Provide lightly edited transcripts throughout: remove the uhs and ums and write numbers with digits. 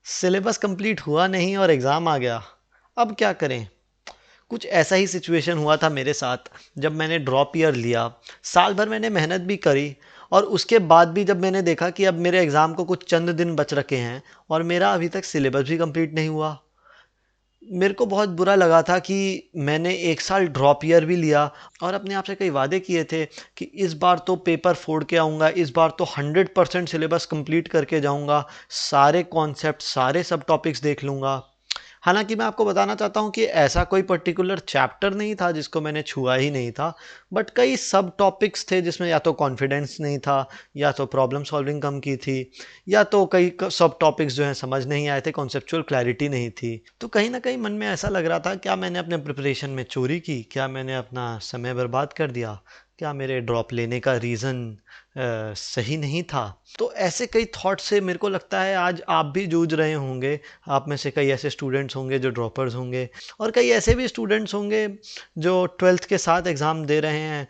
Syllabus complete हुआ नहीं और एग्ज़ाम आ गया। अब क्या करें? कुछ ऐसा ही सिचुएशन हुआ था मेरे साथ जब मैंने ड्रॉप ईयर लिया। साल भर मैंने मेहनत भी करी और उसके बाद भी जब मैंने देखा कि अब मेरे एग्ज़ाम को कुछ चंद दिन बच रखे हैं और मेरा अभी तक सिलेबस भी कंप्लीट नहीं हुआ। मेरे को बहुत बुरा लगा था कि मैंने एक साल ड्रॉप ईयर भी लिया और अपने आप से कई वादे किए थे कि इस बार तो पेपर फोड़ के आऊँगा, इस बार तो 100% सिलेबस कंप्लीट करके जाऊँगा, सारे कॉन्सेप्ट सारे सब टॉपिक्स देख लूँगा। हालांकि मैं आपको बताना चाहता हूँ कि ऐसा कोई पर्टिकुलर चैप्टर नहीं था जिसको मैंने छुआ ही नहीं था, बट कई सब टॉपिक्स थे जिसमें या तो कॉन्फिडेंस नहीं था, या तो प्रॉब्लम सॉल्विंग कम की थी, या तो कई सब टॉपिक्स जो हैं समझ नहीं आए थे, कॉन्सेप्चुअल क्लैरिटी नहीं थी। तो कहीं ना कहीं मन में ऐसा लग रहा था, क्या मैंने अपने प्रिपरेशन में चोरी की, क्या मैंने अपना समय बर्बाद कर दिया, क्या मेरे ड्रॉप लेने का रीज़न सही नहीं था। तो ऐसे कई थॉट से मेरे को लगता है आज आप भी जूझ रहे होंगे। आप में से कई ऐसे स्टूडेंट्स होंगे जो ड्रॉपर्स होंगे और कई ऐसे भी स्टूडेंट्स होंगे जो ट्वेल्थ के साथ एग्ज़ाम दे रहे हैं,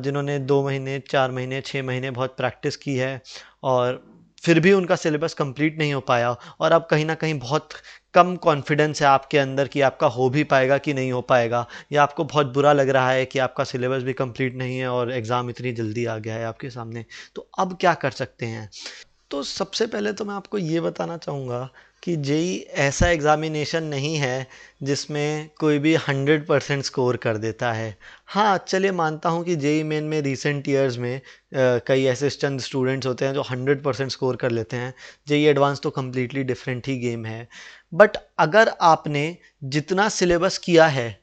जिन्होंने 2 महीने 4 महीने 6 महीने बहुत प्रैक्टिस की है और फिर भी उनका सिलेबस कंप्लीट नहीं हो पाया और अब कहीं ना कहीं बहुत कम कॉन्फिडेंस है आपके अंदर कि आपका हो भी पाएगा कि नहीं हो पाएगा, या आपको बहुत बुरा लग रहा है कि आपका सिलेबस भी कंप्लीट नहीं है और एग्ज़ाम इतनी जल्दी आ गया है आपके सामने। तो अब क्या कर सकते हैं? तो सबसे पहले तो मैं आपको ये बताना चाहूँगा कि जेई ऐसा एग्ज़ामिनेशन नहीं है जिसमें कोई भी 100% स्कोर कर देता है। हाँ, चलिए मानता हूँ कि जेई मेन में रिसेंट ईयर्स में कई ऐसे चंद स्टूडेंट्स होते हैं जो 100% स्कोर कर लेते हैं। जेई एडवांस तो कम्प्लीटली डिफरेंट ही गेम है। बट अगर आपने जितना सिलेबस किया है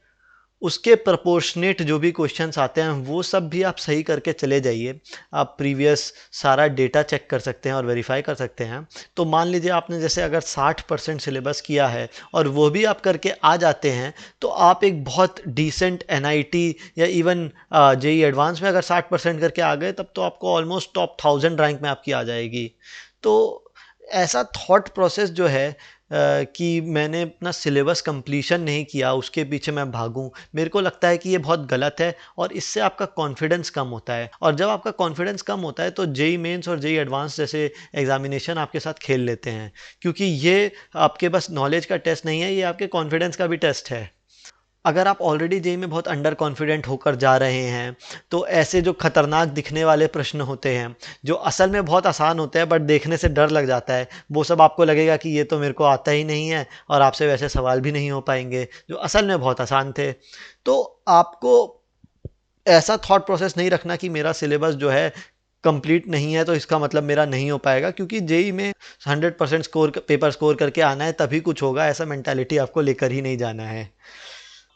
उसके प्रपोर्शनेट जो भी क्वेश्चंस आते हैं वो सब भी आप सही करके चले जाइए। आप प्रीवियस सारा डेटा चेक कर सकते हैं और वेरीफाई कर सकते हैं। तो मान लीजिए आपने जैसे अगर 60% सिलेबस किया है और वो भी आप करके आ जाते हैं, तो आप एक बहुत डिसेंट एनआईटी या इवन जेई एडवांस में अगर 60% करके आ गए तब तो आपको ऑलमोस्ट टॉप 1000 रैंक में आपकी आ जाएगी। तो ऐसा थॉट प्रोसेस जो है कि मैंने अपना सिलेबस कंप्लीशन नहीं किया उसके पीछे मैं भागूं, मेरे को लगता है कि ये बहुत गलत है और इससे आपका कॉन्फिडेंस कम होता है। और जब आपका कॉन्फिडेंस कम होता है तो जेई मेंस और जेई एडवांस जैसे एग्जामिनेशन आपके साथ खेल लेते हैं, क्योंकि ये आपके बस नॉलेज का टेस्ट नहीं है, ये आपके कॉन्फिडेंस का भी टेस्ट है। अगर आप ऑलरेडी जेई में बहुत अंडर कॉन्फिडेंट होकर जा रहे हैं तो ऐसे जो खतरनाक दिखने वाले प्रश्न होते हैं जो असल में बहुत आसान होते हैं बट देखने से डर लग जाता है, वो सब आपको लगेगा कि ये तो मेरे को आता ही नहीं है और आपसे वैसे सवाल भी नहीं हो पाएंगे जो असल में बहुत आसान थे। तो आपको ऐसा थॉट प्रोसेस नहीं रखना कि मेरा सिलेबस जो है कंप्लीट नहीं है तो इसका मतलब मेरा नहीं हो पाएगा, क्योंकि जेई में 100% स्कोर पेपर स्कोर करके आना है तभी कुछ होगा, ऐसा मेंटालिटी आपको लेकर ही नहीं जाना है।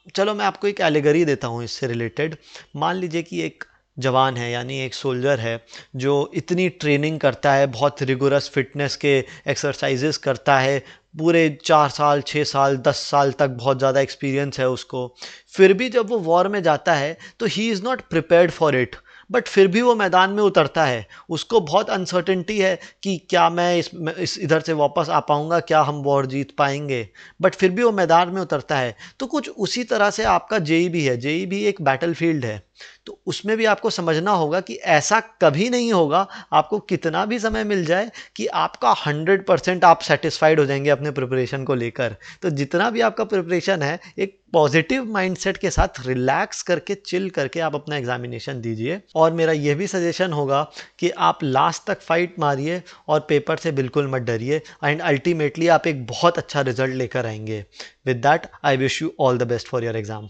चलो मैं आपको एक एलिगरी देता हूँ इससे रिलेटेड। मान लीजिए कि एक जवान है यानी एक सोल्जर है जो इतनी ट्रेनिंग करता है, बहुत रिगोरस फिटनेस के एक्सरसाइजेस करता है, पूरे 4 साल 6 साल 10 साल तक बहुत ज़्यादा एक्सपीरियंस है उसको। फिर भी जब वो वॉर में जाता है तो he is not prepared for it. But फिर भी वो मैदान में उतरता है, उसको बहुत अनसर्टेनिटी है कि क्या मैं इस इधर से वापस आ पाऊंगा, क्या हम वॉर जीत पाएंगे, बट फिर भी वो मैदान में उतरता है। तो कुछ उसी तरह से आपका जेई भी है, जेई भी एक बैटलफील्ड है। तो उसमें भी आपको समझना होगा कि ऐसा कभी नहीं होगा, आपको कितना भी समय मिल जाए, कि आपका 100% आप सेटिस्फाइड हो जाएंगे अपने प्रिपरेशन को लेकर। तो जितना भी आपका प्रिपरेशन है एक पॉजिटिव माइंडसेट के साथ रिलैक्स करके चिल करके आप अपना एग्जामिनेशन दीजिए। और मेरा यह भी सजेशन होगा कि आप लास्ट तक फाइट मारिए और पेपर से बिल्कुल मत डरिए, एंड अल्टीमेटली आप एक बहुत अच्छा रिजल्ट लेकर आएंगे। With that I wish you all the best for your exam.